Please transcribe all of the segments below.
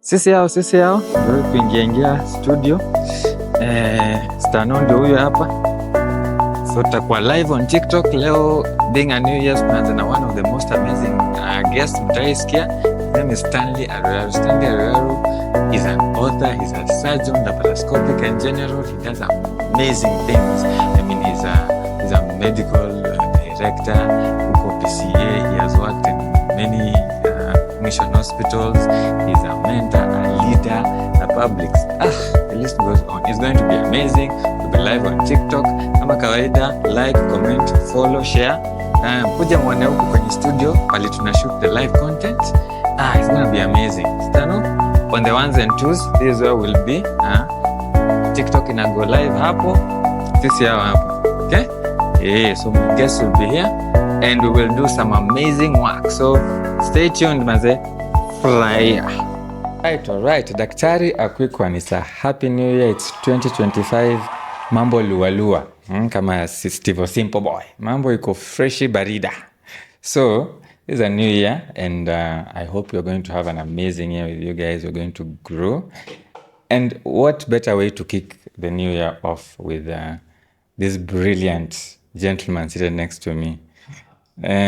Sisi yao ndio kuingia studio. Stano ndio huyo hapa. So tutakuwa live on TikTok leo, being a New Year's plans, na one of the most amazing guests mtaisikia. His name is Stanley Aruyaru. Stanley Aruyaru is an author, he's a surgeon, laparoscopic in general. He does amazing things. I mean, he's a medical director huko PCEA. He has worked in many mission hospitals. He's a mentor, a leader, a public. The list goes on. It's going to be amazing. We'll be live on TikTok. Kama kawaida, like, comment, follow, share. Kuja mwone huku kwenye studio pali tuna shoot the live content. It's going to be amazing. Stano, on the ones and twos, this is where we'll be. TikTok ina go live hapo. Sisi hao hapo. Okay? Yeah, so my guests will be here and we will do some amazing work. So stay tuned, maze. Fly. Alright. Daktari Akwikwan, it's a happy new year. It's 2025. Mambo lualua. Kama Steve Simple Boy. Mambo iko freshi barida. So, it's a new year and I hope you're going to have an amazing year with you guys. You're going to grow. And what better way to kick the new year off with this brilliant gentleman seated next to me.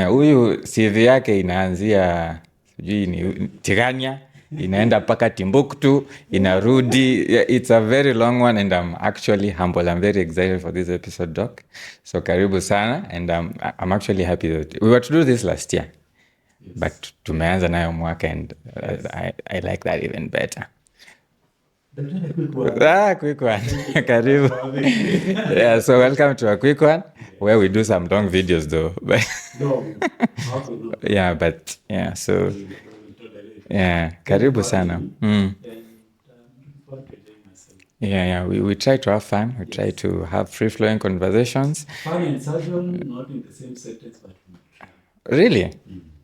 Huyu CV yake inaanzia sijui ni Tigania, inaenda paka Timbuktu, inarudi. It's a very long one and I'm actually humble. I'm very excited for this episode, Doc. So karibu sana, and I'm actually happy that we were to do this last year. Yes. But tumeanza nayo mwaka and I like that even better. Quick one. Karibu. Yeah, so welcome to a quick one where we do some long videos though. So karibu sana. We try to have fun. We try to have free-flowing conversations. Fun and surgeon, not in the same sentence, but really?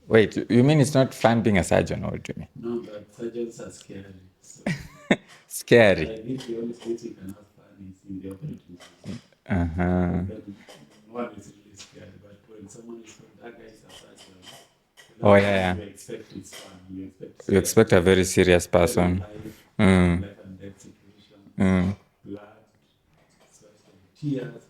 Wait, you mean it's not fun being a surgeon, or what do you mean? No, but surgeons are scary. So. Scary. I think the only place you can have fun is in the operating room. No one is really scary, but when someone is from that guy is a surgeon, you expect it's fun. You expect a very serious person. Life and death situation, blood, sweat and tears,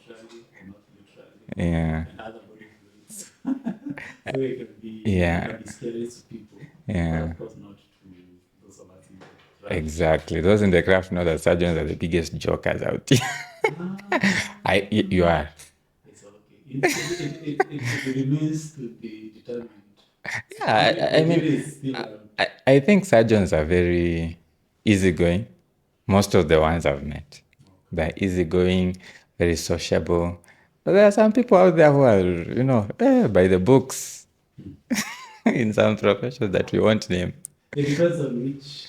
literally or not literally, and other body fluids. So it can be scary to people, but of course not to those of us in the craft. Exactly. Those in the craft know that surgeons are the biggest jokers out there. You are. It's okay. It remains to be determined. I think surgeons are very easygoing. Most of the ones I've met. They're easygoing, very sociable. But there are some people out there who are, by the books in some professions that we won't name. It depends on which,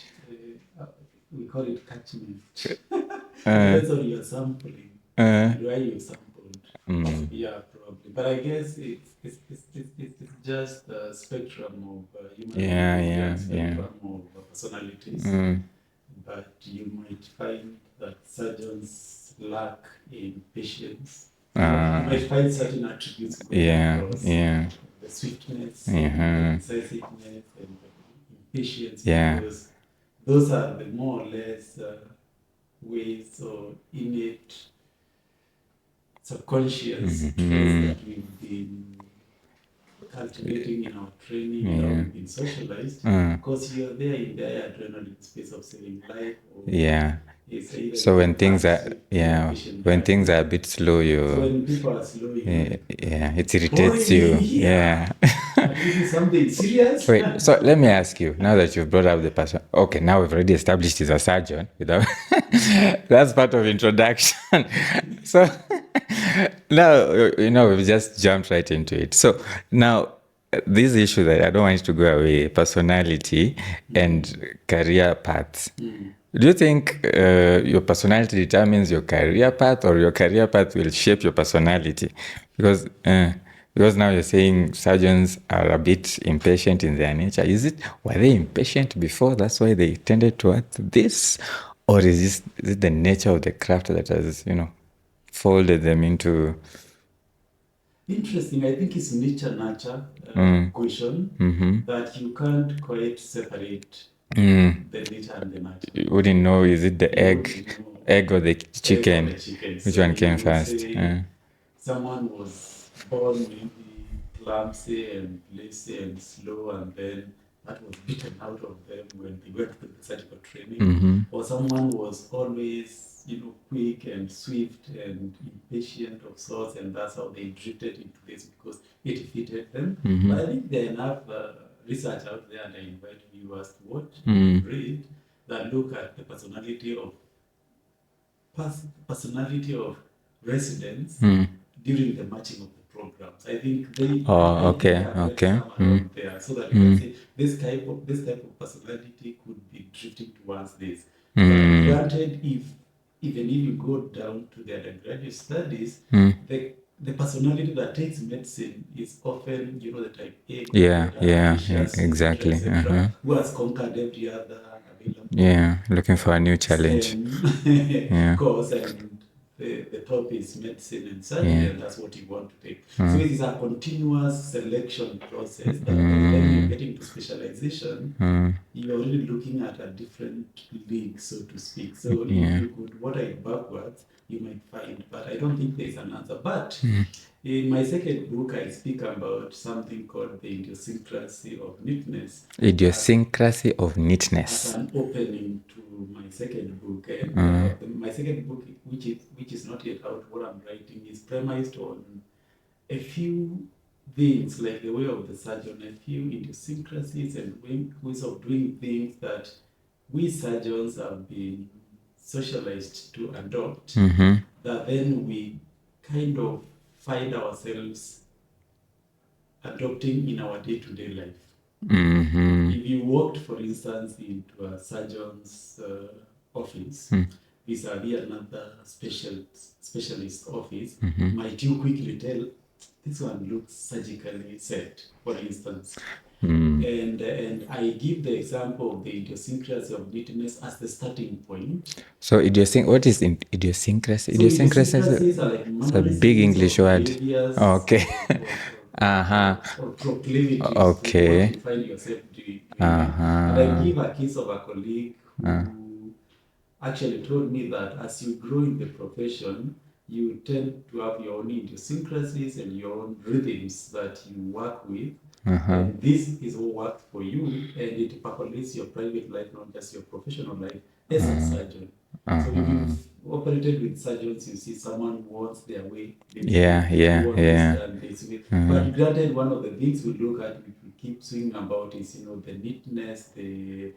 we call it catchment. Depends on your sampling, where you sampled. Yeah, probably. But I guess it's just a spectrum of human spectrum of personalities. But you might find that surgeons lack in patience. You might find certain attributes across. The sweetness, the incisiveness, and impatience. Because those are the more or less ways or innate subconscious traits that we've been cultivating in our training or we've been socialized. Because you're there in the adrenaline space of saving life. So when things are a bit slow, when people are slow, it irritates you. This is something serious. Wait, so let me ask you, now that you've brought up the person, okay, now we've already established he's a surgeon, that's part of introduction. So now, we've just jumped right into it. So now, this issue that I don't want it to go away, personality and career paths. Do you think your personality determines your career path, or your career path will shape your personality? Because now you're saying surgeons are a bit impatient in their nature. Were they impatient before? That's why they tended towards this? Or is it the nature of the craft that has, folded them into... Interesting. I think it's nature question that you can't quite separate the meat and the natural. You wouldn't know, is it the You egg wouldn't know. or the chicken? Egg or the chicken. Which So one came you would first? say someone was born maybe clumsy and lazy and slow, and then that was beaten out of them when they went through the surgical training. Or someone was always, quick and swift and impatient of sorts, and that's how they drifted into this because it fitted them. But I think there are enough research out there, and I invite viewers to watch and read that look at the personality of residents during the matching of the programs. I think they okay. around there so that you can say this type of personality could be drifting towards this. But granted, even if you go down to the undergraduate studies, the personality that takes medicine is often, the type A, exactly. who has conquered every other available Looking for a new challenge. course, and the top is medicine and surgery, and that's what you want to take. So it is a continuous selection process that by the time you're getting to specialization, you're already looking at a different league, so to speak. So if you could water it backwards, you might find, but I don't think there's an answer. But in my second book, I speak about something called the idiosyncrasy of neatness. Idiosyncrasy of neatness. As an opening to my second book. And my second book, which is not yet out, what I'm writing is premised on a few things, like the way of the surgeon, a few idiosyncrasies and ways of doing things that we surgeons have been socialized to adopt, that then we kind of find ourselves adopting in our day-to-day life. If you walked, for instance, into a surgeon's office, vis-a-vis another specialist office, might you quickly tell, this one looks surgically set, for instance. And I give the example of the idiosyncrasy of neatness as the starting point. So what is idiosyncrasy? Idiosyncrasy are like it's a big English word. Okay. Or proclivities to what you find yourself doing. And I give a case of a colleague who actually told me that as you grow in the profession, you tend to have your own idiosyncrasies and your own rhythms that you work with. And this is what works for you, and it percolates your private life, not just your professional life as a surgeon. So if you've operated with surgeons, you see someone wants their way. But granted, one of the things we look at, which we keep swinging about, is the neatness, the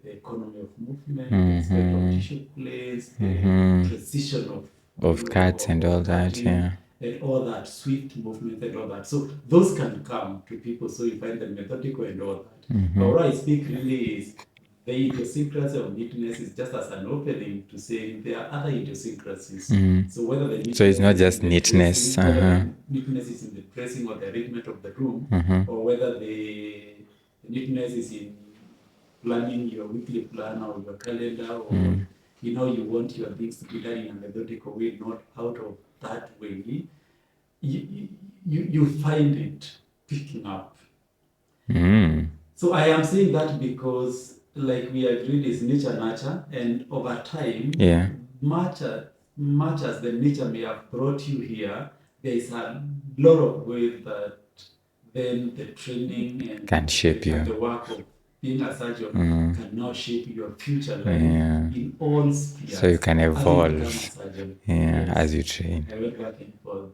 economy of movement, the state of tissue plates, the precision of cuts and all that, and all that, swift movement and all that. So those can come to people, so you find them methodical and all that. But what I speak really is the idiosyncrasy of neatness is just as an opening to say there are other idiosyncrasies. So whether the neatness it's not just neatness. Neatness is in the dressing or the arrangement of the room, or whether the neatness is in planning your weekly plan or your calendar, or you want your things to be done in a methodical way, not out of that way. You find it picking up. So I am saying that because, like we agreed, is nature nurture, and over time, much as the nature may have brought you here, there is a lot of ways that then the training and can shape you. The work of being a surgeon can now shape your future life in all spheres. So you can evolve as you train. I went back and forth.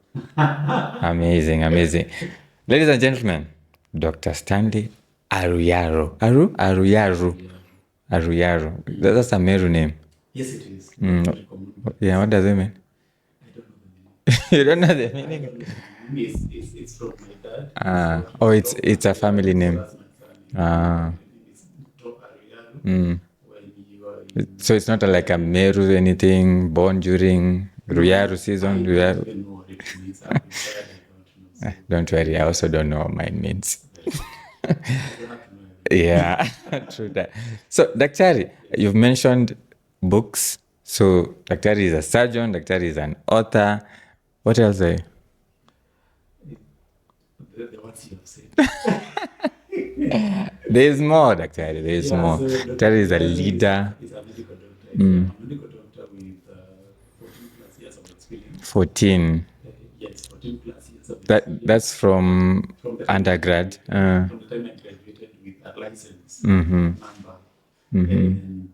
Amazing. Ladies and gentlemen, Dr. Stanley Aruyaru. Aruyaru. That's a Meru name. Yes, it is. What does it mean? I don't know the meaning. You don't know the meaning? It's from my dad. It's a family name. So it's not like a Meru anything born during Ruyaru season. I don't even know what it means. I'm retired, I don't know. Don't worry, I also don't know what mine means. True that. So, Daktari, you've mentioned books. So, Daktari is a surgeon, Daktari is an author. What else are you? The ones you have said. There's more, Daktari. There's more. So Daktari is a leader. He's a medical doctor. He's a medical doctor with 14 plus years of experience. 14. Yes, 14 plus years of experience. That's from undergrad. From the time I graduated with a license number. And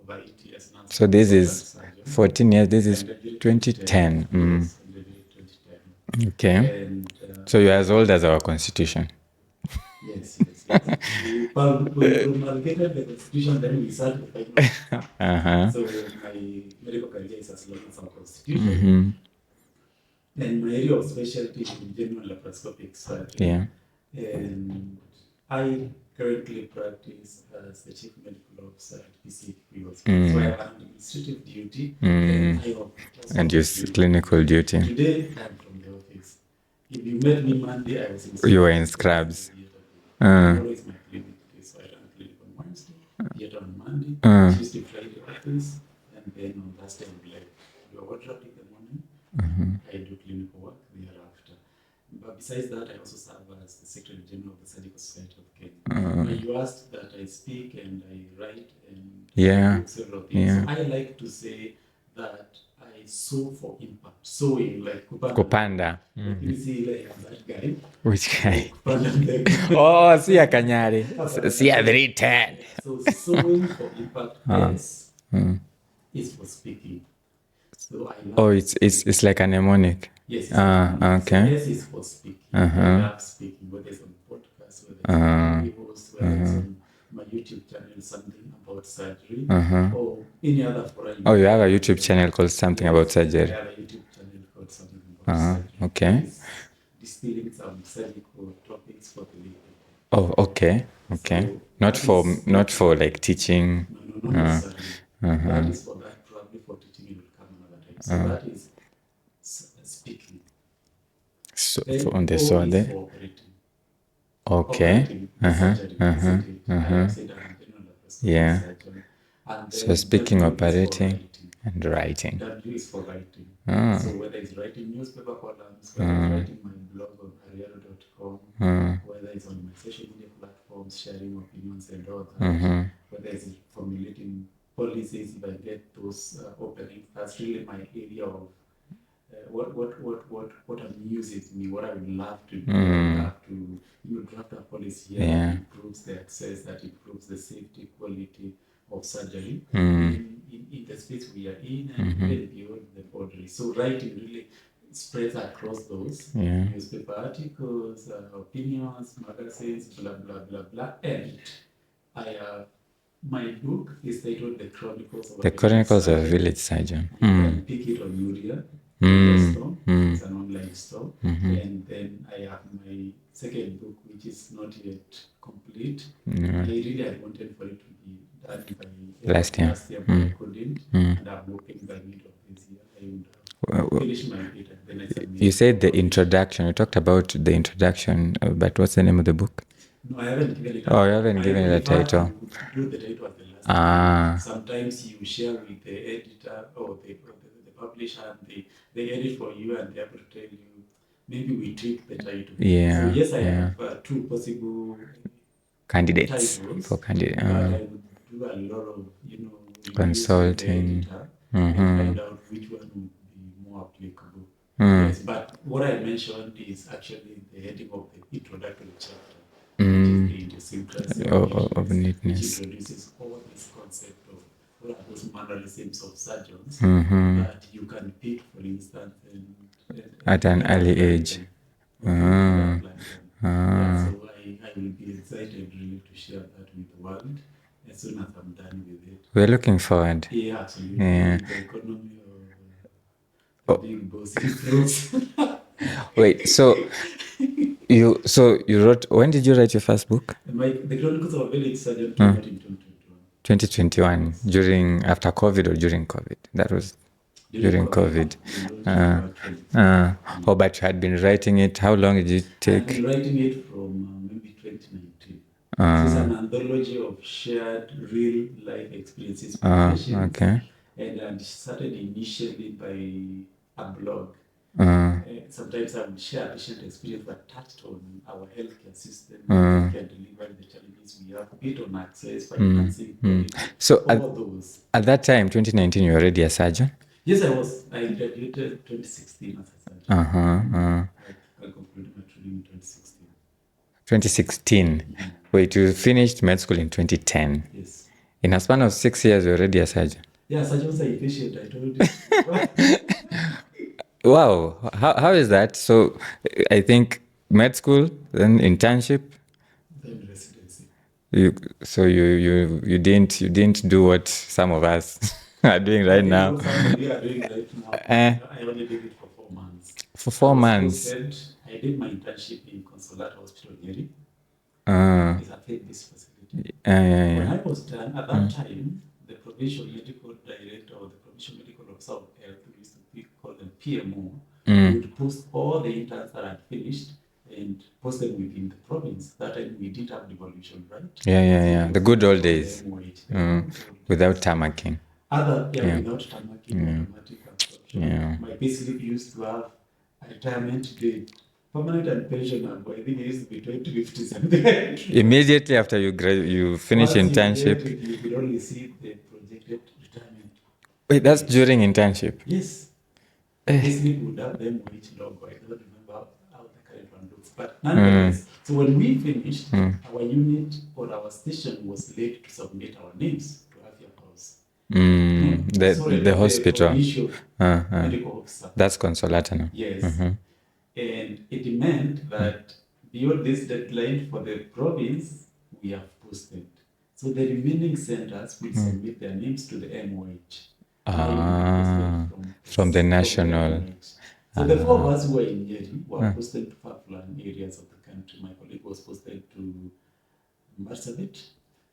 over 8 years now. So this is 14 years. This is 2010. Yes, I graduated 2010. Okay. And so you're as old as our constitution. yes. We promulgated the constitution, then we started the final. So my medical career is as long as our constitution. And my area of specialty is in general laparoscopic surgery. Yeah. And I currently practice as the chief medical officer at PCEA Kikuyu. So I have an administrative duty. And I have And your clinical duty. Today I'm from the office. If you met me Monday, I was in You were in scrubs. Tomorrow is my clinic day, so I run a clinic on Wednesday, theater on Monday, Tuesday, Friday office, and then on Thursday I'm like, do a wardrobe in the morning. I do clinical work thereafter. But besides that, I also serve as the Secretary General of the Surgical Society of Kenya. You asked that I speak and I write and do several things. Yeah. I like to say that I sew for impact. Sewing like Kupanda. You see like that guy. Which guy? Kupanda. Oh, see a Kanyari. See a 310. So sewing for impact is for speaking. So it's like a mnemonic. Yes. Okay. So S is for speaking. I love speaking, whether it's on podcast, whether it's on videos, whether it's on my YouTube channel, something about surgery, or any other foreign. Oh, you have a YouTube channel called Something About Surgery. I have a YouTube channel called Something About Surgery. Okay. It's distilling some surgical topics for the people. Oh, okay. So not for like teaching. No, necessarily. That is for that, probably for teaching it will come another time. So that is speaking. So Then on the O sword is there. for operating. Okay. Operating, surgery. I have said I'm a general laparoscopic Yeah. surgeon. And So then speaking, W is for operating, writing. and writing. W is for writing. So whether it's writing newspaper columns, whether it's writing my blog on Aruyaru.com, whether it's on my social media platforms, sharing opinions and all that, whether it's formulating policies, if I get those openings, that's really my area of what amuses me, what I would love to do. I would love to draft a policy here that improves the access, that improves the safety, quality of surgery in the space we are in and even beyond the boundary. So writing really spreads across those newspaper articles, opinions, magazines, blah blah blah blah. And I have my book is titled The Chronicles of The Chronicles of a Village Surgeon. You can pick it on Uria. Store. It's an online store. And then I have my second book, which is not yet complete. I wanted for it to be done by last year, but I couldn't. And I'm hoping by mid of this year I would finish my bit and then I submit. You said the introduction. We talked about the introduction, but what's the name of the book? No, I haven't given it. Oh, you haven't given it a title. Do the title at the last. Sometimes you share with the editor or the publisher, and they edit for you, and they have to tell you. Maybe we tweak the title. Yeah. So yes, I have two possible candidates titles, for candidate. But I would do a lot of consulting and find out which one would be more applicable. Yes, but what I mentioned is actually the heading of the introductory chapter. Which is the idiosyncrasy of neatness. Which introduces all this concept of what are those mannerisms of surgeons that you can pick, for instance, at an early age. So I will be excited really to share that with the world as soon as I'm done with it. We're looking forward. Yeah, absolutely. The economy of being boss improves. Wait, so you wrote, when did you write your first book? The Chronicles of a Village Surgeon came out in 2021, after COVID or during COVID? That was during COVID. But you had been writing it. How long did it take? I've been writing it from maybe 2019. It's an anthology of shared real life experiences with patients. Okay. And I started initially by a blog. Sometimes I will share patient experience that touched on our healthcare system, healthcare delivery, the challenges we have, bit on access, financing, So all those. at that time, 2019, you were already a surgeon? Yes, I was. I graduated 2016 as a surgeon. I concluded my training in 2016. 2016. Wait, you finished med school in 2010. Yes. In a span of 6 years, you're already a surgeon. Yeah, surgeons are efficient, I told you. Wow. How is that? So I think med school, then internship. Then residency. You didn't do what some of us are doing right now. What some of you are doing right now. I only did it for 4 months. For 4 months. I did my internship in Consulat Hospital Nyeri. It's a faith-based facility. When I was done, at that time, the provincial medical director or the provincial medical officer of health, we used to call them PMO, would post all the interns that had finished and post them within the province. That time we didn't have devolution, right? Yeah. The good old days. Without tarmacking. Without tarmacking, automatic absorption. My payslip used to have a retirement date. Permanent and pensioner, I think it used to be 2050 something. Immediately after you finish internship. You could only see the projected retirement. Wait, that's during internship? Yes. Payslip would have them wage logo. I don't remember how the current one looks. But nonetheless, so when we finished, our unit or our station was late to submit our names to have your house. The hospital. Medical officer. That's Consolata now. Yes. And it meant that beyond this deadline for the province, we have posted. So the remaining centers will submit their names to the MOH. From the national. So the 4 of us who were in Nyeri were posted to far-flung areas of the country. My colleague was posted to Marsabit.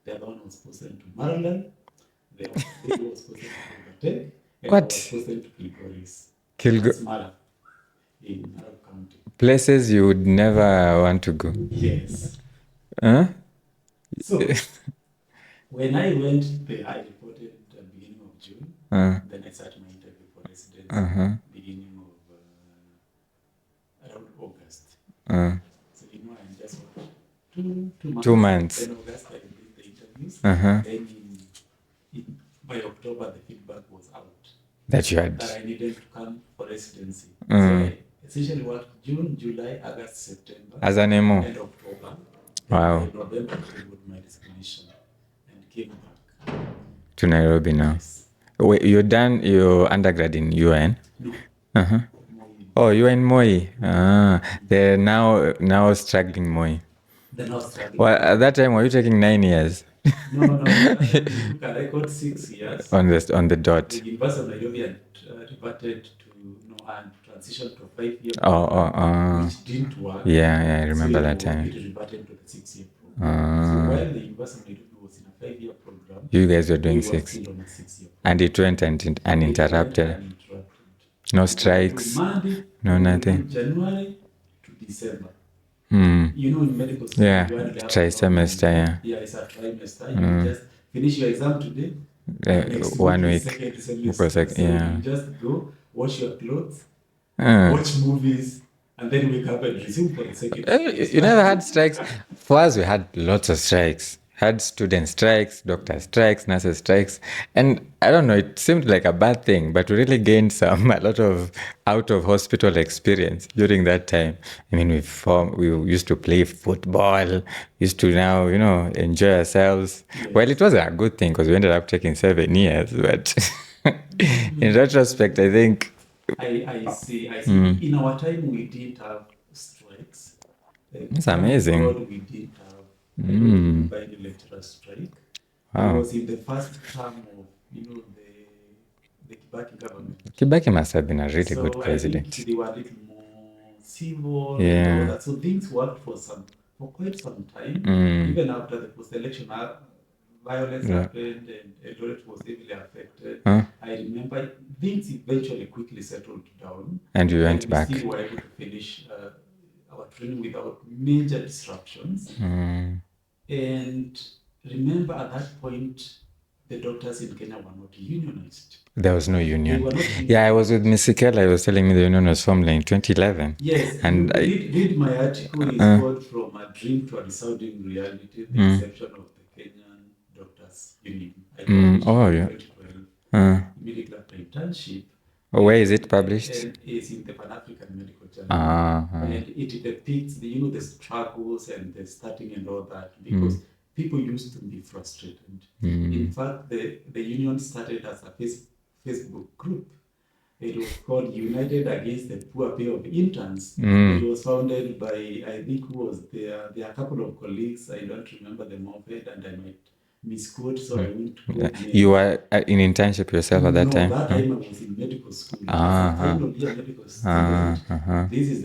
The other one was posted to Maryland. The other was posted to Kogatek. And I was posted to Kilgoris. In Narok County. Places you would never want to go. Yes. So, when I went there, I reported at the beginning of June. Then I started my interview for residence beginning of around August. So, I'm just 2 months. 2 months. Then August, I did the interviews. Then by October, the feedback was out. That you had. That I needed to come for residency. So I essentially worked June, July, August, September. As an MO. And October. Wow. And November, I got my resignation and came back. To Nairobi now. Yes. Wait, you done your undergrad in UN? No. Oh, you were in Moi. They're now struggling Moi. They're not struggling. Well, at that time, were you taking 9 years? No. We took a record 6 years. On the dot. The University of Nairobi had reverted to and transitioned to a 5-year program, which didn't work. Yeah, I remember that time. It reverted to the 6-year program. So while the University of Nairobi was in a 5-year program, you guys were doing 6. Still on a 6-year program. And it went uninterrupted. No strikes. Monday, no nothing. January to December. In medical school, yeah, trimester. Yeah, it's a trimester. You just finish your exam today. 1 week. You just go, wash your clothes, watch movies, and then wake up and resume for the second. You never had strikes? For us, we had lots of strikes. Had student strikes, doctor strikes, nurses strikes. And I don't know, it seemed like a bad thing, but we really gained a lot of out-of-hospital experience during that time. I mean, we used to play football, used to now, enjoy ourselves. Yes. Well, it was a good thing because we ended up taking 7 years, but in retrospect, I think... I see. In our time, we didn't have strikes. It's amazing. We didn't have by the lecturer strike. Wow. It was in the first term of the Kibaki government. Kibaki must have been a really good president. I think they were a little more civil. And all that. So things worked for quite some time. Even after the post-election violence happened and Eldoret was heavily affected. I remember things eventually quickly settled down. And you went back. We still were able to finish our training without major disruptions. And remember at that point, the doctors in Kenya were not unionized. There was no union. They were not Yeah, I was with Miss Sikela. I was telling me the union was formed in 2011. Yes, and read my article. It's called From a Dream to a Resounding Reality, the Inception of the Kenyan Doctors Union. I published in 2012, medical internship. Where is it published? And it's in the Pan-African Medical Journal. And it depicts the struggles and the starting and all that, because people used to be frustrated. In fact, the union started as a Facebook group. It was called United Against the Poor Pay of Interns. It was founded by, I think, who was there? There are a couple of colleagues. I don't remember them offhand, and I might misquote, so I won't quote names. You were in internship yourself at that time? No, that time I was in medical school. As a final year medical student. This is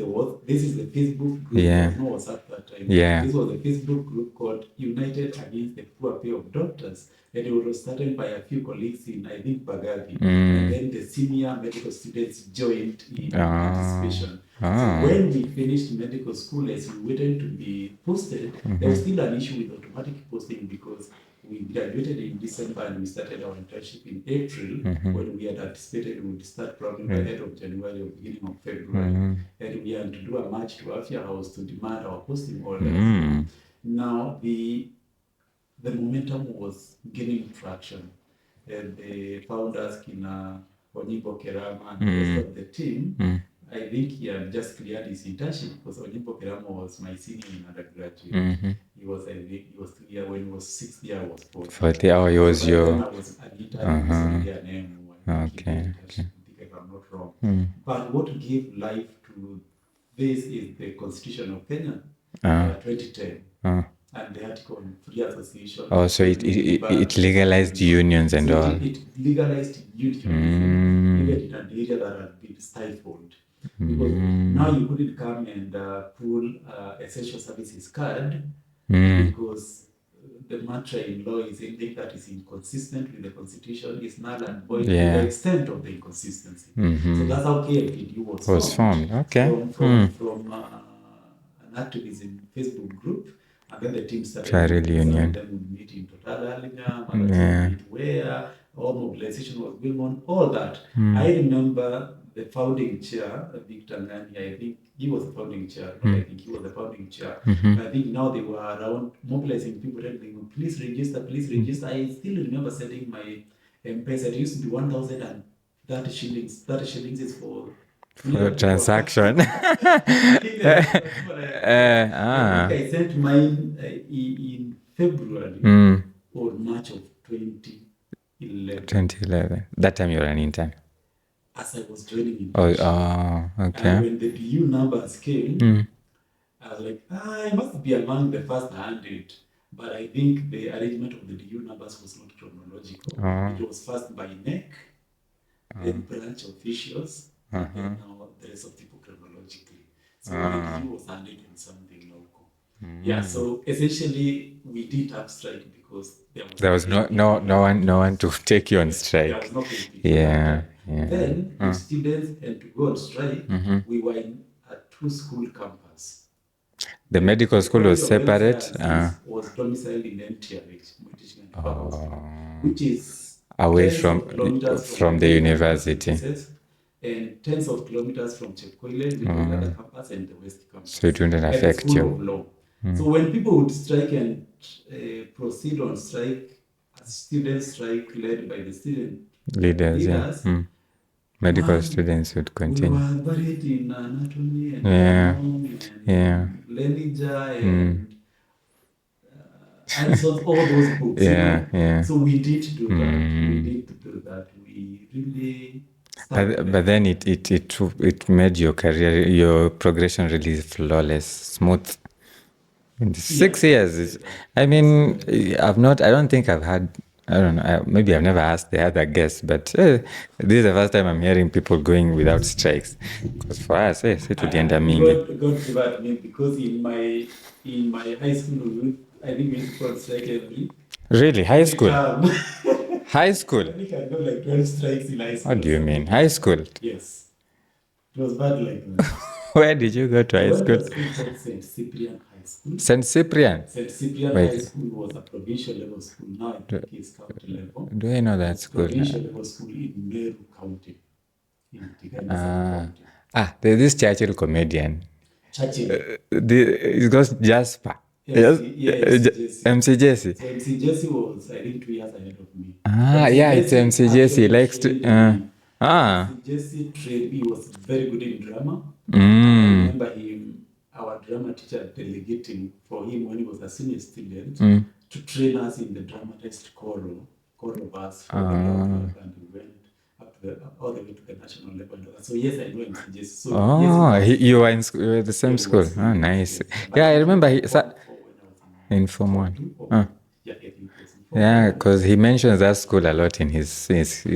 the Facebook group. There was no WhatsApp that time. This was a Facebook group called United Against the Poor Pay of Doctors. And it was started by a few colleagues in, I think, Bagavi. And then the senior medical students joined in participation. So when we finished medical school, as we waited to be posted, there was still an issue with automatic posting, because we graduated in December and we started our internship in April, when we had anticipated we would start probably by the end of January or beginning of February. And we had to do a march to Afya House to demand our posting orders. Now, the momentum was gaining traction, and the founders, Kina Onyimbo Kerama and the rest of the team, I think he had just cleared his internship, because Onyimbo Kerama was my senior in undergraduate. He was 2 years when he was 6th year. I was 4th. He was your. I was an intern. Okay. If I'm not wrong. But what gave life to this is the Constitution of Kenya, 2010. And the article on free association. Oh, so it legalized unions and all. It legalized unions, even in an area that had been stifled. Because now you couldn't come and pull essential services card, because the mantra in law is anything that is inconsistent with the Constitution is null and void to the extent of the inconsistency. So that's how KMPD was formed. Okay. From an activism Facebook group. And then the team started. Union. Then we meet in Total where all mobilization was going on, all that. I remember the founding chair, Victor Ngani, I think he was the founding chair. I think he was the founding chair. I think now they were around mobilizing people, telling them, please register, please register. I still remember sending my M-Pesa. It used to be 1,030 shillings. 30 shillings is for transaction. I sent mine in February or March of 2011. 2011. That time you were an intern. As I was joining in. Okay. And when the PU numbers came, I was like, I must be among the first 100. But I think the arrangement of the DU numbers was not chronological. It was first by neck, then branch officials, and then now the rest of people chronologically. So the DU was 100 and something local. Yeah, so essentially we did have strike because there was no one to take you on strike. There was no yeah. Then if students had to go on strike, we were in a 2-school campus. The medical school was separate. Was domiciled in NTRH, which is away from the university. And tens of kilometers from Chepkoile, the other campus, and the West campus. So it wouldn't affect you. So when people would strike and proceed on strike, a student strike led by the student leaders, medical students would continue. We were buried in anatomy and Lenija and so all those books. So we did do that. We really. But then it made your career, your progression really flawless, smooth. In 6 years, I mean, I don't think I've had. I don't know. Maybe I've never asked the other guests, but this is the first time I'm hearing people going without strikes. Because for us, it would end up meaning. God favored me because in my high school, I think we used to strike every. Really, high school. High school. I think I got like 12 strikes in high school. What do you mean, high school? Yes, it was bad like that. Where did you go to high school? St. Cyprian High school. St. Cyprian? St. Cyprian Wait. High School was a provincial level school. Now I think it's county level. Do I know that school? Provincial level school in Meru County, in Tigani County. There's this Churchill comedian. Churchill. It goes Jasper. MC Jesse. So MC Jesse was, I think, 2 years ahead of me. It's MC Jesse. He likes to. MC Jesse trained. He was very good in drama. I remember him, our drama teacher, delegating for him when he was a senior student to train us in the dramatized choral verse for the local, and we went up all the way to the national level. So yes, I know MC Jesse. So you were in school, you were the same school. Oh, nice. Yeah, I remember in Form 1. Yeah, because he mentions that school a lot in his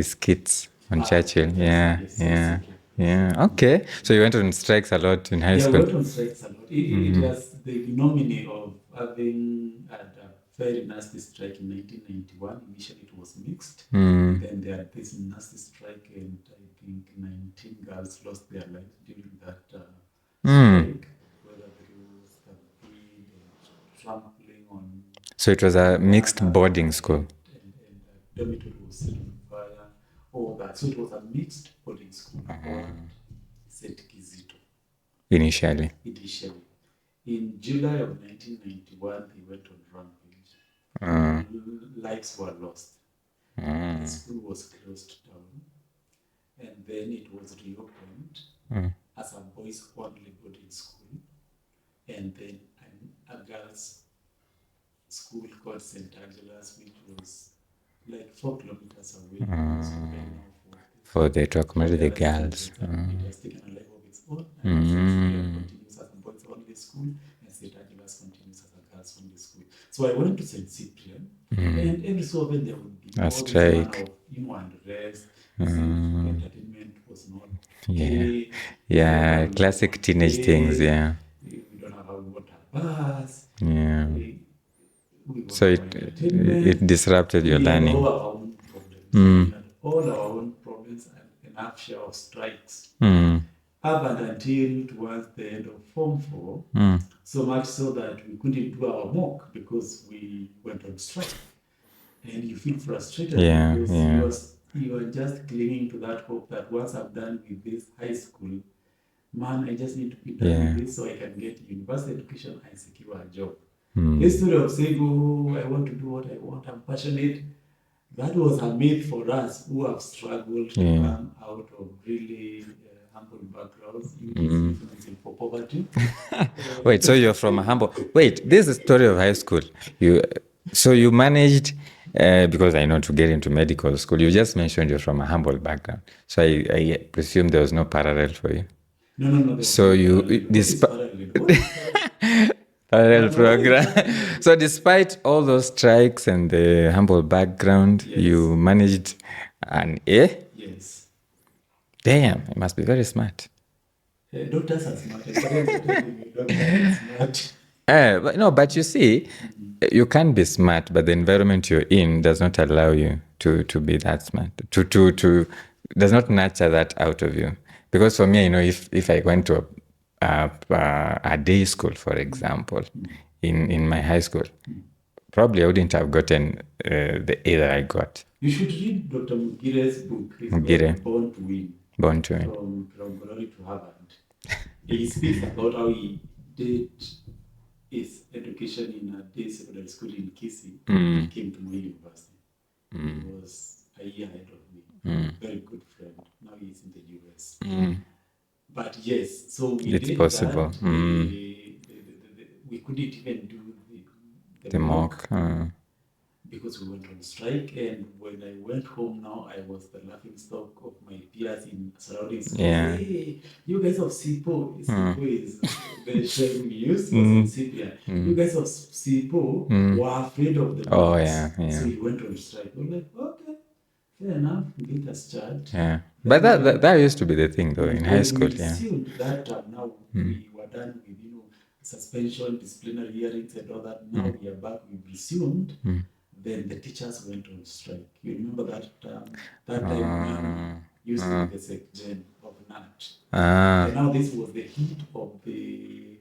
skits on Churchill. Yeah. Okay. So you went on strikes a lot in high school? Yeah, I went on strikes a lot. It was the ignominy of having had a very nasty strike in 1991. Initially it was mixed. Then there had this nasty strike, and I think 19 girls lost their lives during that strike. Whether through stampede and trampling on... So it was a mixed boarding school. And dormitory was set on fire, all that. So it was a mixed boarding school. Set Kizito. Initially. In July of 1991, they went on rampage. Lives were lost. The school was closed down. And then it was reopened as a boys-only boarding school. And then a girls' school called St. Angela's, which was like 4 kilometers away. For they to accommodate the girls. It has taken a life of its own. And continues as a boys-only school, and St. Angela's continues as a girls-only school. So I went to St. Cyprian, and every so often there would be a strike. Unrest. Entertainment was not okay. Yeah, classic teenage things. Yeah. We don't have a water bus. Yeah. So it disrupted your learning. All our own problems. All our own problems, and enough share of strikes. Up and until towards the end of Form 4, so much so that we couldn't do our mock because we went on strike. And you feel frustrated because you are just clinging to that hope that once I'm done with this high school, man, I just need to be done with this so I can get university education and secure a job. Instead of saying, oh, I want to do what I want, I'm passionate, that was a myth for us who have struggled to come out of really humble backgrounds, influencing for poverty. Wait, so you're from a humble... Wait, this is the story of high school. So you managed... because I know to get into medical school, you just mentioned you're from a humble background. So I presume there was no parallel for you. No. So parallel program. So despite all those strikes and the humble background, you managed an A? Yes. Damn, you must be very smart. Doctors are smart. Doctors are smart. But you see, you can be smart, but the environment you're in does not allow you to be that smart. Does not nurture that out of you. Because for me, if I went to a day school, for example, in my high school, probably I wouldn't have gotten the A that I got. You should read Dr. Mugire's book. Mugire. Born to Win. Born to Win. From Glory to Harvard. He speaks about how he did his education in a day secondary school in Kisii. He came to my university. He was a year ahead of me. Very good friend. Now he's in the US. But yes, so we it's did possible. That. We couldn't even do the mock. Because we went on strike, and when I went home now, I was the laughing stock of my peers in surrounding schools. Yeah. Hey, you guys of SIPO is the term we used was in Cyprian. You guys of SIPO were afraid of the Oh, books. yeah. So we went on strike. We were like, okay, fair enough, we get us charged. Yeah. But that used to be the thing, though, in high school. We resumed that term. Now we were done with, suspension, disciplinary hearings and all that. Now we are back, we've resumed. Then the teachers went on strike. You remember that term? That time used to be the secgen of NAT. And now this was the heat of the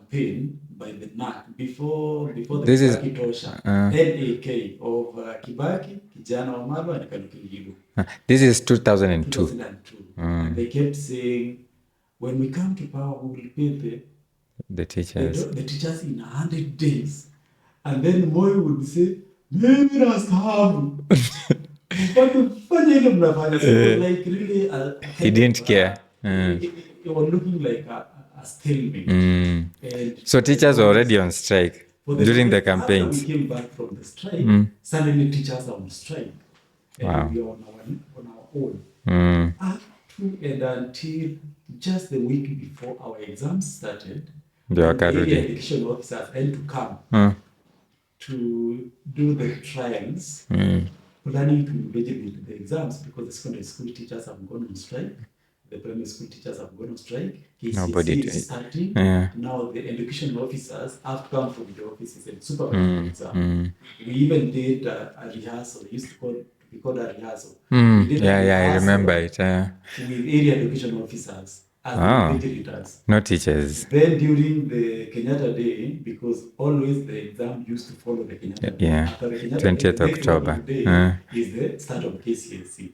campaign by the NAC before the Kibaki Tosha, NAK of Kibaki, Kijana wa Marwa, and Kaluki. This is 2002. 2002. And they kept saying, when we come to power, we will pay the teachers in 100 days. And then Moi would say, maybe nastaafu. Like really, he didn't care. It was looking like a stalemate. So teachers were already on strike during the campaigns. After we came back from the strike, suddenly teachers are on strike. And we are on our own. Up to and until just the week before our exams started, the education officers had to come to do the trials, planning to invigilate the exams because the secondary school teachers have gone on strike, the primary school teachers have gone on strike, KCC is starting. Now the education officers have to come from the offices and supervise the exam. We even did a rehearsal, used to be called a rehearsal. I remember it. With area education officers as invigilators. No teachers. Then during the Kenyatta Day, because always the exam used to follow the Kenyatta Day. After the Kenyatta 20th Day, October. Day is the start of KCSE.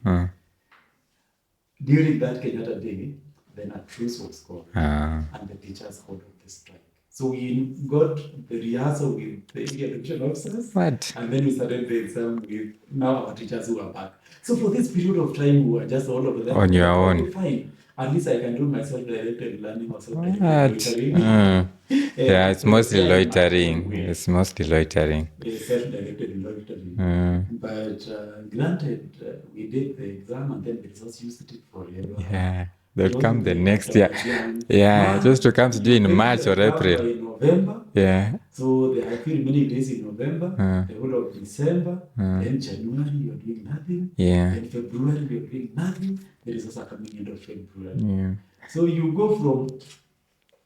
During that Kenyatta Day, then a truce was called and the teachers called off the strike. So we got the rehearsal with the area education officers. And then we started the exam with now our teachers who are back. So for this period of time, we were just all over there. On your own. Fine. At least I can do my self-directed learning or self-directed loitering. It's mostly loitering. It's mostly loitering. Self-directed loitering. But granted, we did the exam and then the results used to take forever. They'll come the next year. Just to come to do in March or April. In November. So there are few many days in November, the whole of December, then January you're doing nothing, then February you're doing nothing, the results are coming end of February. So you go from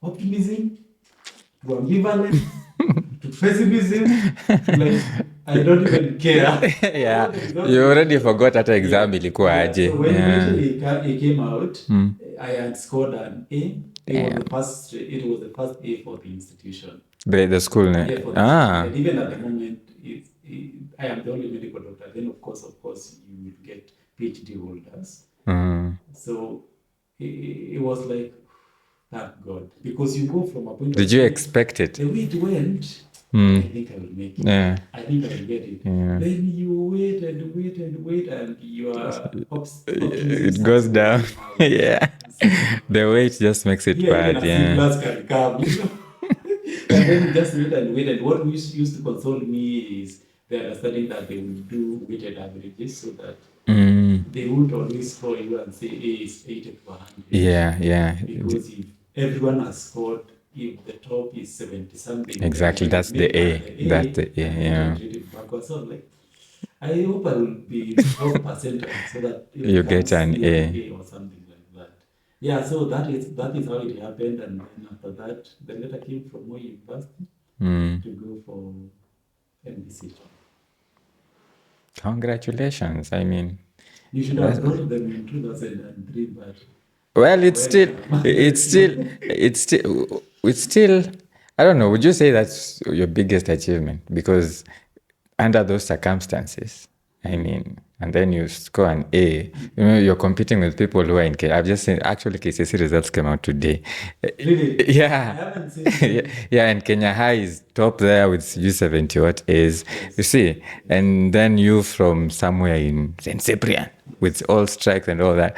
optimism to ambivalence to pessimism to like I don't even care. You already forgot that exam ilikuwa aje. So when eventually it came out, I had scored an A. It was the first A for the institution. The school name. And even at the moment, I am the only medical doctor. Then of course, you will get PhD holders. So it was like, thank God, because you go from a point. Did you expect it? The way it went. I think I will make it. I think I will get it. Then you wait and your it goes down. The weight just makes it bad. Plus can come. And then you just wait and wait. And what used to console me is the understanding that they will do weighted averages so that they would always score you and say A is 80 to 100. Because if everyone has scored, if the top is 70 something, exactly, that's the A. That's the A. So like, I hope I will be 4% so that you get an A or something like that. So that is how it happened, and then after that, the letter came from Moi University to go for MBC. Congratulations! I mean, you should have brought them in 2003, but. Well, it's still, I don't know, would you say that's your biggest achievement? Because under those circumstances, I mean, and then you score an A, you're competing with people who are in I've just seen, actually, KCSE results came out today. Really? I haven't seen it. And Kenya High is top there with 70 what A's, you see, and then you from somewhere in St. Cyprian with all strikes and all that.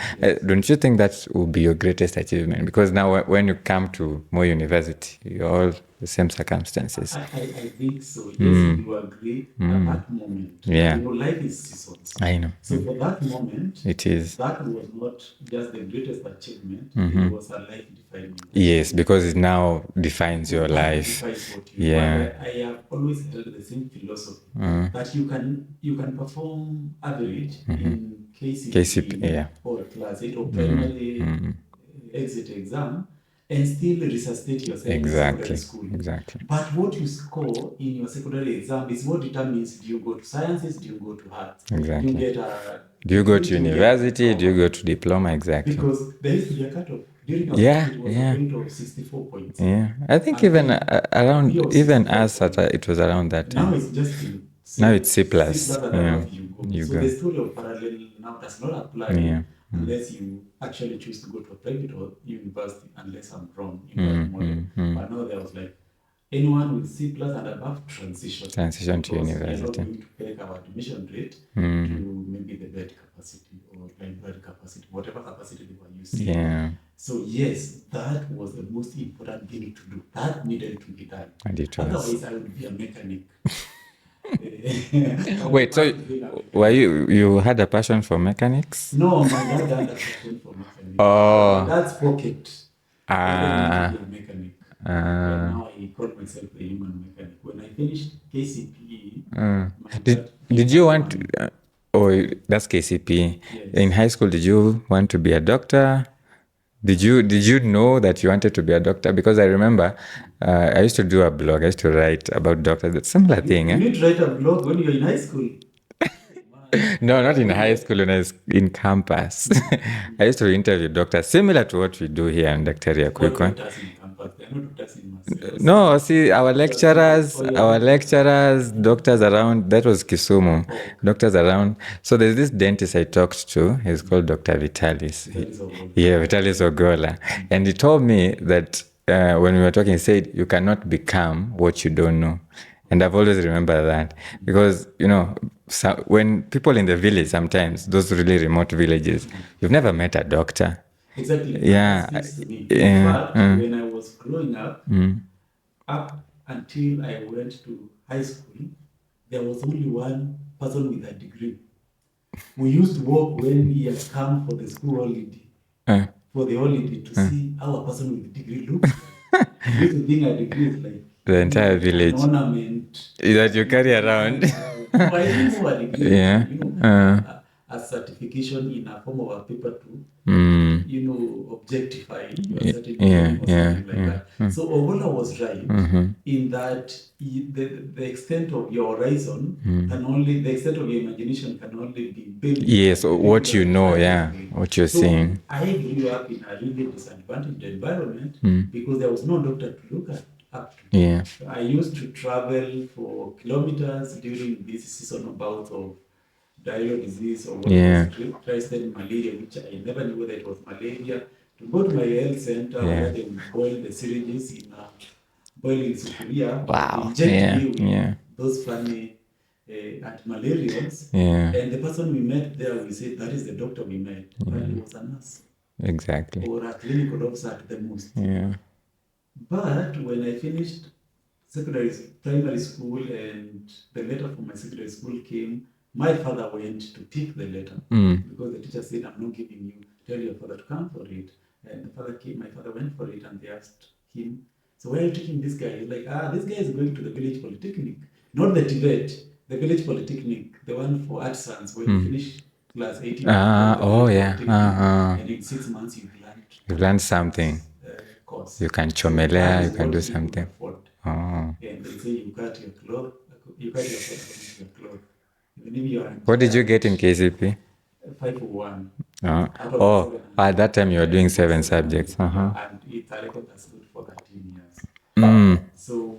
Don't you think that would be your greatest achievement? Because now when you come to Moi University, you're all the same circumstances. I think so. Yes, you agree at that moment. Life is seasons. I know. So for that moment, it is. That was not just the greatest achievement. It was a life-defining. Yes, because it now defines your life. Defines what you are. I have always held the same philosophy that you can perform average in KCP or class 8 or primary exit exam and still resuscitate yourself in secondary school. Exactly. But what you score in your secondary exam is what determines, do you go to sciences, do you go to arts? Exactly. Do you get do you go to university, do you go to diploma? Exactly. Because there used to be a cutoff. During our Yeah, it was yeah. a point of 64 points. Yeah, I think And even then around, PO even 64 us at points. it was around that Now time. it's just in Now it's C+. C+ and Yeah, above you go. you So go. the story of parallel now does not apply Yeah. unless you actually choose to go to a private or university, unless I'm wrong in that model. But now there was like anyone with C+ and above transition to because we are not university. going to pay our admission rate to maybe the bed capacity or library capacity, whatever capacity they were using. Yeah. So yes, that was the most important thing to do. That needed to be done. And it was. Otherwise, I would be a mechanic. Wait, so were you had a passion for mechanics? No, my dad had a passion for mechanics. Oh. My dad's pocket wanted me to be a mechanic. And now I call myself a human mechanic. When I finished KCPE, my dad Did you want to, oh, that's KCP. Yes. In high school, did you want to be a doctor? Did you know that you wanted to be a doctor? Because I remember I used to do a blog. I used to write about doctors. It's a similar thing. You need to write a blog when you're in high school. No, not in high school, when I was in campus. I used to interview doctors, similar to what we do here in Dr. What Kikuyu. doctors in campus? They're not doctors in Marcellus. No, see, our lecturers, doctors around, that was Kisumu, doctors around. So there's this dentist I talked to, he's called Dr. Vitalis. Vitalis Ogola. And he told me that when we were talking, he said, you cannot become what you don't know. And I've always remembered that because, so when people in the village, sometimes those really remote villages, you've never met a doctor. Exactly. Yeah. In fact, when I was growing up, up until I went to high school, there was only one person with a degree. We used to walk when he had come for the school holiday, for the holiday, to see how a person with a degree looks like. We used to think a degree is like the entire village. An ornament that you carry around. No, I didn't know a degree. Yeah. A certification in a form of a paper to, objectify your certificate or something like that. So Ogola was right in that the extent of your horizon can only, the extent of your imagination can only be built. Yes, what you know, what you're seeing. I grew up in a really disadvantaged environment because there was no doctor to look at. Yeah. I used to travel for kilometers during this seasonal bouts of diarrheal disease or what was Christian malaria, which I never knew whether it was malaria, to go to my health center where they would boil the syringes in a boiling sufuria, inject me with those funny anti-malarials. And the person we met there, we said, that is the doctor we met. But he was a nurse. Exactly. Or a clinical officer at the most. Yeah. But when I finished primary school and the letter from my secondary school came, my father went to pick the letter because the teacher said, I'm not giving you, tell your father to come for it. And the father came, my father went for it and they asked him, so where are you taking this guy? He's like, this guy is going to the village polytechnic. Not the Tibet, the village polytechnic, the one for artisans when you finish class 18. And in 6 months you've learned something. Course. You can chomelea, you can do something. And they say you cut your cloth, you cut your cloth. What did you get in KCP? 501. At that time you were doing 7 subjects. And it's a record that's good for 13 years. So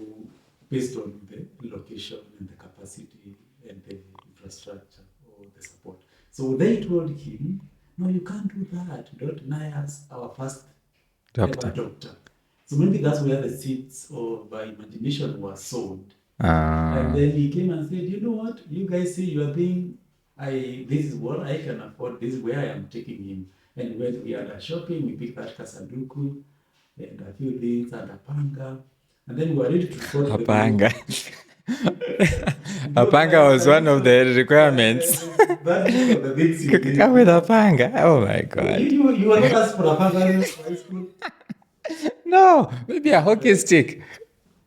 based on the location and the capacity and the infrastructure or the support. So they told him, no, you can't do that. Don't deny us our first doctor. So maybe that's where the seeds of imagination were sold. And then he came and said, you know what, you guys see your thing, this is what I can afford, this is where I am taking him. And when we are shopping, we picked that kasaduku and a few things and a panga. And then we were ready to go to a panga. A panga was one of the requirements. That's one of the things you did. Come with a panga. Oh my God. You were not asked for a panga in high school? No, maybe a hockey stick.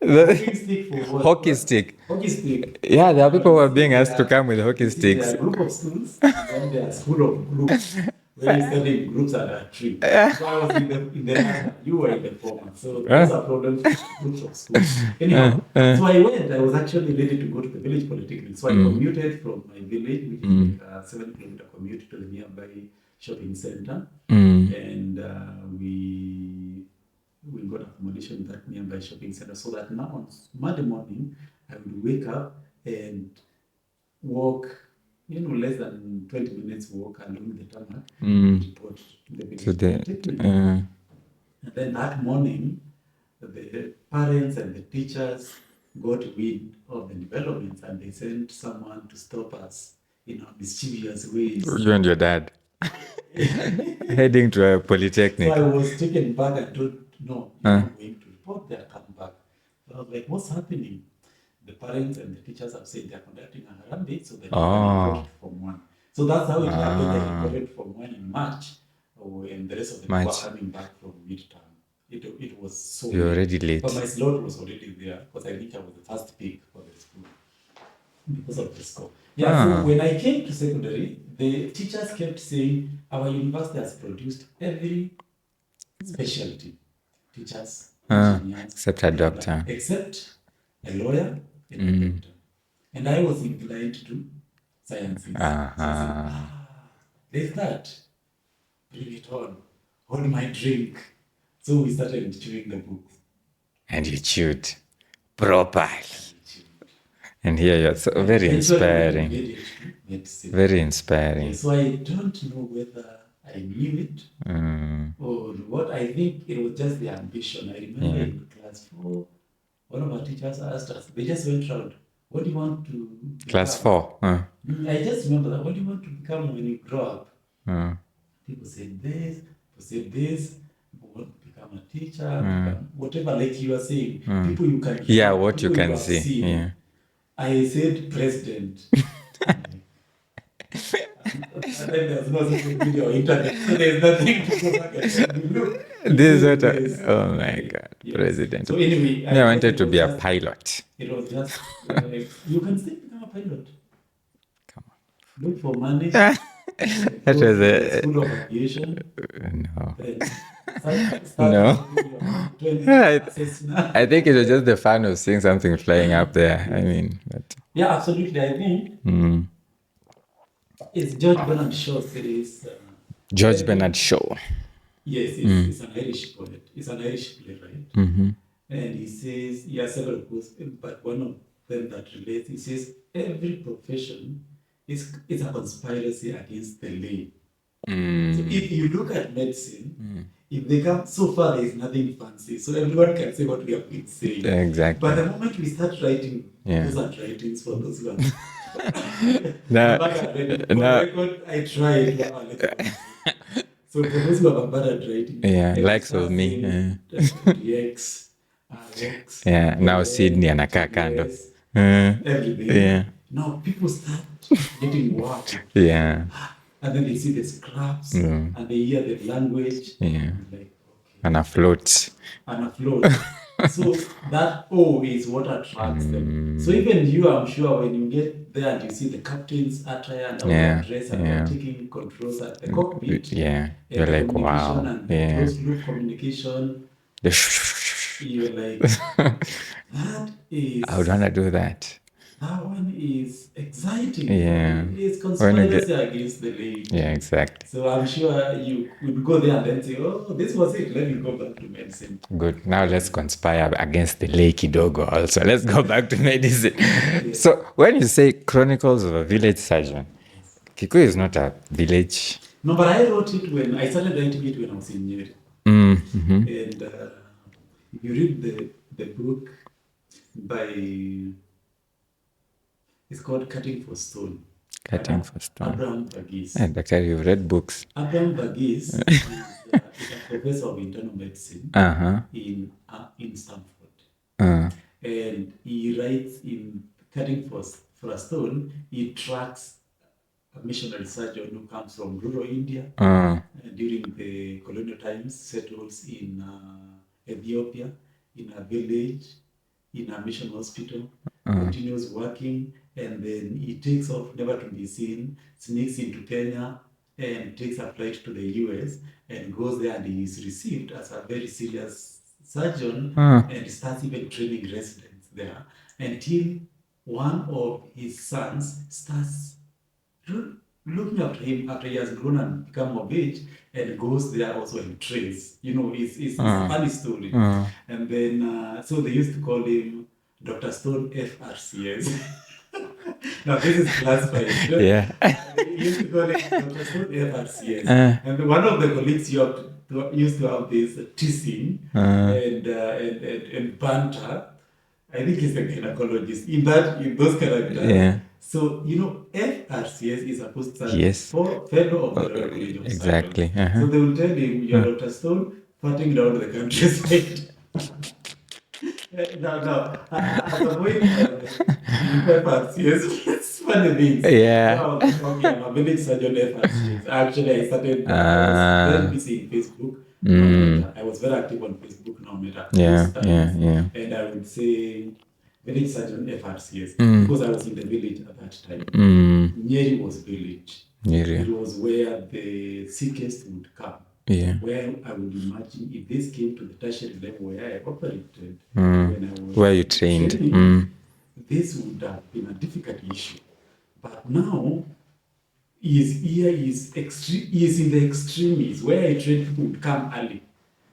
Hockey stick for what? Hockey stick. Hockey stick. Yeah, there are people who are being asked to come with hockey sticks. There are group of schools, and then there are school of groups, where you study groups under a tree. So I was in the latter, you were in the former. So those are problems with groups of schools. Anyhow, so I went, I was actually ready to go to the village polytechnic. So I commuted from my village, which is like a 7-kilometer commute to the nearby shopping center, Mm. and we got accommodation in that nearby shopping center, so that now on Monday morning I would wake up and walk, less than 20 minutes walk along the tarmac and report to the village polytechnic. And then that morning, the parents and the teachers got wind of the developments and they sent someone to stop us in our mischievous ways. You and your dad heading to a polytechnic. So I was taken back and told, no, you're not going to report there, come back. So I was like, what's happening? The parents and the teachers have said they're conducting a Harambee, so they're not reported Form 1. So that's how it happened. I reported Form 1 in March, and the rest of the people are coming back from midterm. It was so You're already late. But my slot was already there because I think I was the first pick for the school because of the score. Yeah, so when I came to secondary, the teachers kept saying our university has produced every specialty. Teachers, engineers, except a doctor. Except a lawyer and a doctor. And I was inclined to sciences. So I said, there's that. Bring it on. Hold my drink. So we started chewing the books. And you chewed properly. And here you're so very inspiring. Very inspiring. So I don't know whether I knew it or what. I think it was just the ambition. I remember in class 4, one of our teachers asked us, they just went around, what do you want to become? Class 4? I just remember that. What do you want to become when you grow up? People said this, people want to become a teacher, become whatever, like you are saying. People you can hear, what you can see. Yeah. I said president. And then there's no social media or internet, so there's nothing to go back and look. This is what oh my God, yes. President. So anyway, I wanted to be a pilot. It was just, you can still become a pilot. Come on. Look for money. That was a school of aviation. No. No. I think it was just the fun of seeing something flying up there. I mean, but... yeah, absolutely. I think it's George Bernard Shaw says. George Bernard Shaw. Yes, it's an Irish poet. It's an Irish playwright. And he says, he has several quotes, but one of them that relates, he says, every profession is a conspiracy against the lay. So if you look at medicine, if they come so far, there is nothing fancy. So everyone can say what we have been saying. Exactly. But the moment we start writing, those are writings for those who are. I tried. So for those who have a bad writing, likes of me. DX, RX, now Sydney anakaa kando. Everything. Now people start getting work. And then they see the scraps and they hear the language. And like, okay. And afloat. So that is what attracts them. So even you, I'm sure, when you get there and you see the captain's attire and our dress and they're taking controls at the cockpit. You're like, wow. And the closed-loop communication. You're like, that is... I would want to do that. That one is exciting. It's conspiracy against the lady. Exactly. So I'm sure you would go there and then say, oh, this was it. Let me go back to medicine. Good. Now let's conspire against the lay kidogo also. Let's go back to medicine. So when you say Chronicles of a Village Surgeon, Kikuyu is not a village. No, but I wrote it when I started writing it when I was in Nyeri. And if you read the book by... It's called Cutting for Stone. Cutting for Stone. Abraham Verghese. Doctor, you've read books. Abraham Verghese is a professor of internal medicine in Stanford. And he writes in Cutting for a Stone, he tracks a missionary surgeon who comes from rural India during the colonial times, settles in Ethiopia, in a village, in a mission hospital, continues working, and then he takes off, never to be seen, sneaks into Kenya, and takes a flight to the US, and goes there, and he is received as a very serious surgeon, and starts even training residents there, until one of his sons starts looking after him after he has grown and become of age and goes there also and trains. It's a funny story. And then, so they used to call him Dr. Stone FRCS. Now, this is classified. Yeah. They used to call him Dr. Stone FRCS. And one of the colleagues used to have this teasing and banter. I think he's a gynecologist in those characters. Yeah. So, FRCS is supposed to stand Yes. for Fellow of the Royal College of Exactly. Surgeons. So they will tell him, you're Dr. Stone, farting down the countryside. No. At the point, FRCS, it's funny things. Yeah. So I was like, okay, I'm a village surgeon FRCS. Actually, I started, I was very busy in Facebook. No matter. I was very active on Facebook, no matter. Yeah. And I would say village surgeon FRCS because I was in the village at that time. Nyeri was village. It was where the sickest would come. Yeah. Where I would imagine if this came to the tertiary level where I operated, when I was where you trained, this would have been a difficult issue. But now, his ear is in the extremes where I trained people would come early.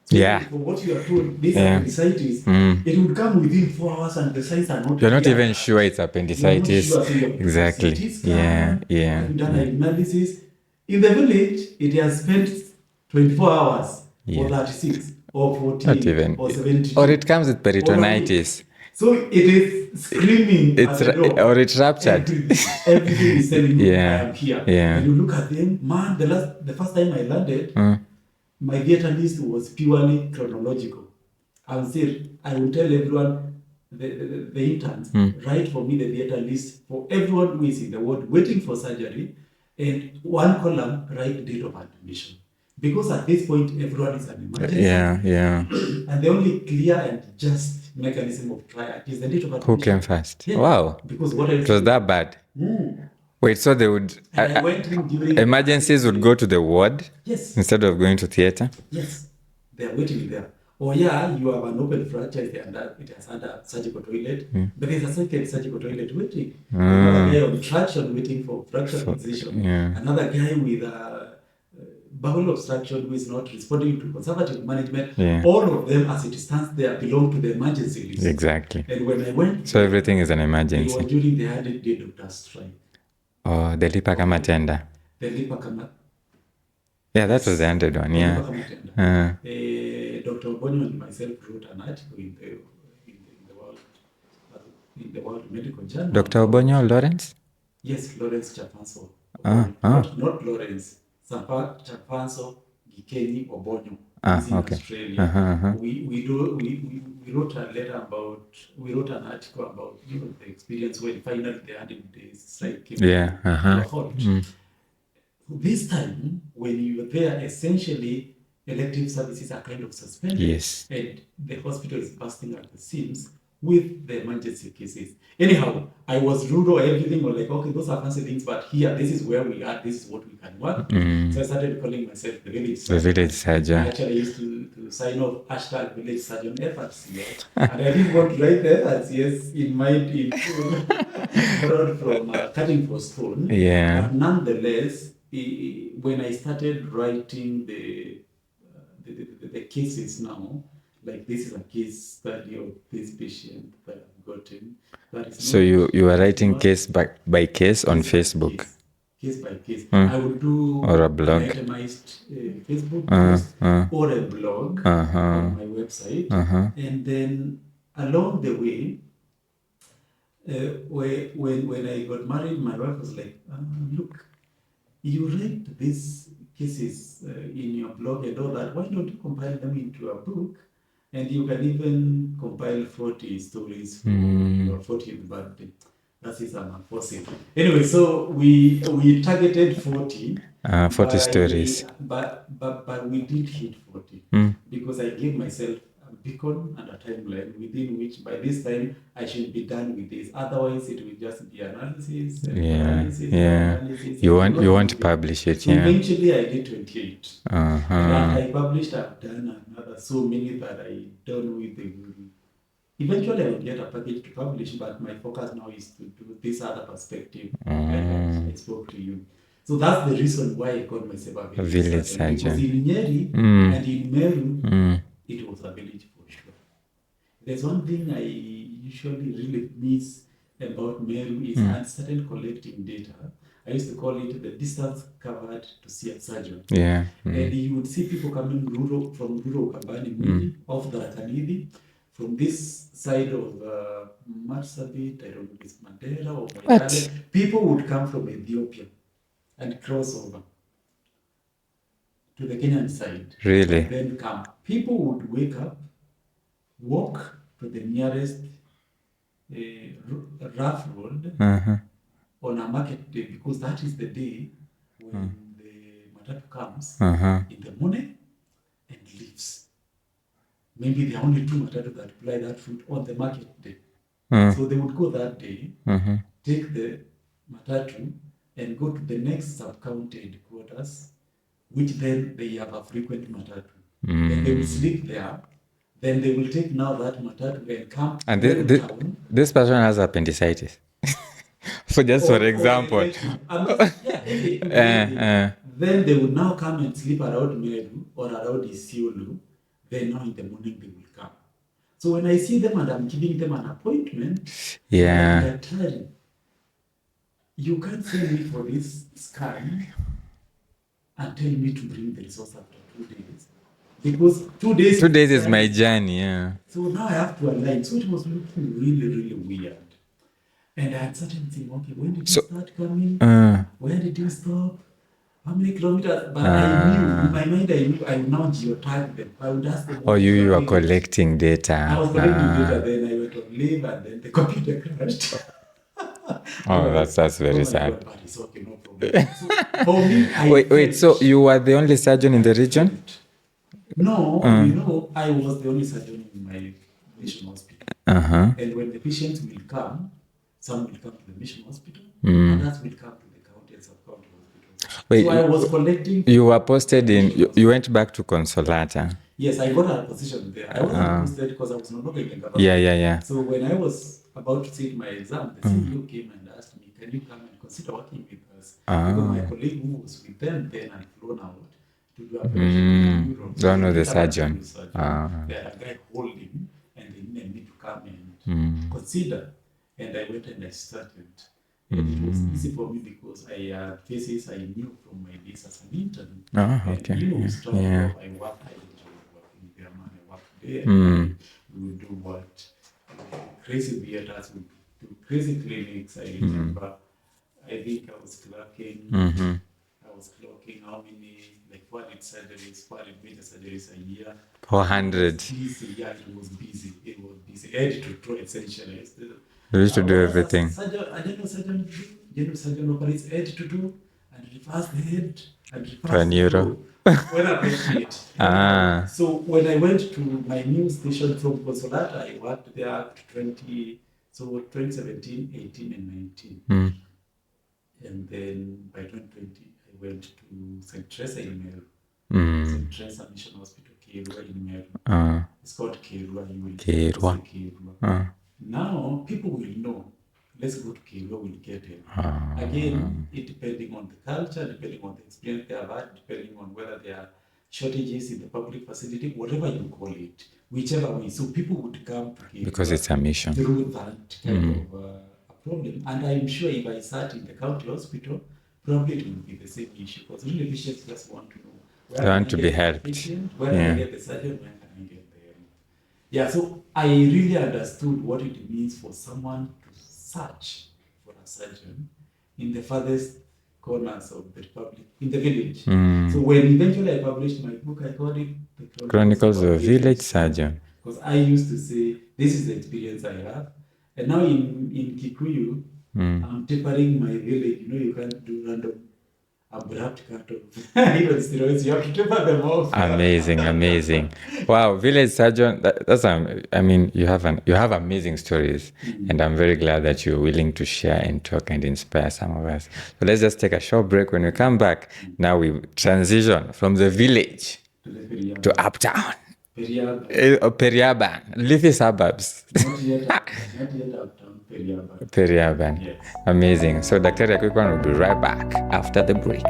So for what you are told, this appendicitis, it would come within 4 hours and the signs are not You're not even sure it's appendicitis. You're not sure, Exactly. Have you done analysis? In the village, it has spent 24 hours or 36 or 14 Not even. or 72. Or it comes with peritonitis. So it is screaming at the door. Or it's ruptured. Everything is telling you, I am here. Yeah. And you look at them, man, the first time I landed, my theatre list was purely chronological. I will tell everyone, the interns, write for me the theatre list for everyone who is in the ward waiting for surgery, and one column, write date of admission. Because at this point, everyone is an emergency. Yeah. And the only clear and just mechanism of triage is the date of admission. Who came first? Yeah. Wow. Because what else? It was that bad. Wait, so they would... I went in during... Emergencies would go to the ward? Yes. Instead of going to theatre? Yes. They are waiting there. Or you have an open fracture, it has had a surgical toilet, but there's a second surgical toilet waiting. Another guy on traction waiting for fracture position. Another guy with a bowel obstruction who is not responding to conservative management. All of them, as it stands there, belong to the emergency list. Exactly. And when I went... So everything is an emergency. It was during the 100-day doctor strike. Oh, the lipa kama tenda. The lipa kama... Yeah, that was the 100 one, yeah. Dr. Obonyo and myself wrote an article in the World Medical Journal. Dr. Obonyo Lawrence? Yes, Lawrence Chapanso. Not Lawrence. Chapanso Gikenyi Obonyo. In Australia. We wrote a letter about, we wrote an article about the experience when finally the 100 days strike came to a halt. This time, when you are there, essentially, elective services are kind of suspended. Yes. And the hospital is bursting at the seams with the emergency cases. Anyhow, I was rude or everything, or like, okay, those are fancy things, but here, this is where we are, this is what we can work. So I started calling myself the village surgeon. The village surgeon. I actually used to sign off hashtag village surgeon FRCS. And I didn't want to write the FRCS in mind, borrowed from Cutting for Stone. Yeah. But nonetheless, when I started writing the cases now, like this is a case study of this patient that I've gotten. So you were writing case by case on Facebook? Case by case. I would do or a blog. An itemized Facebook post or a blog on my website. And then along the way, when I got married, my wife was like, look, you write these cases in your blog and all that, why don't you compile them into a book? And you can even compile 40 stories for your 40th birthday. That is unfortunate. Anyway, so we targeted 40. 40 stories. But we did hit 40 because I gave myself a beacon and a timeline within which by this time I should be done with this. Otherwise, it will just be analysis. Analysis. You want to publish it. So eventually, I did 28. And I published. I've done another so many that I don't know if they will. Eventually, I will get a package to publish, but my focus now is to do this other perspective. I spoke to you. So that's the reason why I call myself a village surgeon. Because in Nyeri and in Meru, it was a village for sure. There's one thing I usually really miss about Meru is uncertain collecting data. I used to call it the distance covered to see a surgeon. Yeah. And you would see people coming from rural Kabani, off the Rakanidi, from this side of Marsabit, I don't know if it's Mandera or Mayale. People would come from Ethiopia and cross over to the Kenyan side. Really? And then come. People would wake up, walk to the nearest rough road on a market day, because that is the day when the matatu comes in the morning and leaves. Maybe there are only 2 matatu that apply that route on the market day. So they would go that day, take the matatu and go to the next sub-county headquarters, which then they have a frequent matatu. Then they will sleep there. Then they will take now that matatu and come to town. This person has appendicitis. So just for example. Then they will now come and sleep around Meru or around Isiolo. Then now in the morning they will come. So when I see them and I'm giving them an appointment, they're tired. You can't send me for this scan and tell me to bring the results after 2 days. Because 2 days... 2 days is my journey, yeah. So now I have to align. So it was looking really, really weird. And I had certain things, okay, when did you start coming? Where did you stop? How many kilometers? But I knew, in my mind, I would now geotag them. I would ask them. Oh, you are collecting data. I was collecting data, then I went on leave, and then the computer crashed. That's very sad. God, but it's okay, no problem. So, for me, wait, so you were the only surgeon in the region? No, I was the only surgeon in my mission hospital. And when the patients will come, some will come to the mission hospital, others will come to the county and sub-county hospital. Wait, so I was collecting... You were posted in... You went back to Consolata. Yes, I got a position there. I wasn't posted because I was no longer in the government. Yeah. So when I was about to sit my exam, the CEO came and asked me, can you come and consider working with us? Because my colleague who was with them then had flown out to do a operation in Europe. Don't know the surgeon. They had a guy holding, and they needed me to come and consider. And I went and I started. And it was easy for me because I had faces I knew from my days as an intern. Okay. And I worked, I enjoyed working there, man. I worked there. We would do what? Crazy theaters, we do crazy clinics. I remember, I think I was clocking how many, like 400 surgeries, 400 major surgeries a year. 400. Yeah, it was busy. I had to throw essentially. You used to do everything. General surgeon operates head to do and refers the head and refers to a neuro. When appropriate. So when I went to my new station from Consolata, I worked there up to 2017, 18, and 19. And then by 2020, I went to St. Teresa in Meru. St. Teresa Mission Hospital, Kirua in Meru. It's called Kirua. Kirua. Now, people will know. Let's go to Kirua, we'll get it. Again, it depending on the culture, depending on the experience they have had, depending on whether there are shortages in the public facility, whatever you call it, whichever way. So people would come to Kirua because it's a mission through that kind of a problem. And I'm sure if I sat in the county hospital, probably it would be the same issue. Because really patients just want to know. They want to be helped. Where can I get the surgeon? When can I get the... Yeah, so I really understood what it means for someone to search for a surgeon in the farthest corners of the republic, in the village. So when eventually I published my book, I called it the Chronicles of a Village Surgeon. Because I used to say, this is the experience I have. And now in Kikuyu, I'm tapering my village. You can't do random abrupt cut off. Even steroids, you have to taper them off. Amazing. Wow, village surgeon. You have amazing stories, and I'm very glad that you're willing to share and talk and inspire some of us. So let's just take a short break. When we come back, now we transition from the village to uptown. Periaban, leafy suburbs. Not yet uptown. Periaban. Periaban. Yes. Amazing. So Daktari Akikwan will be right back after the break.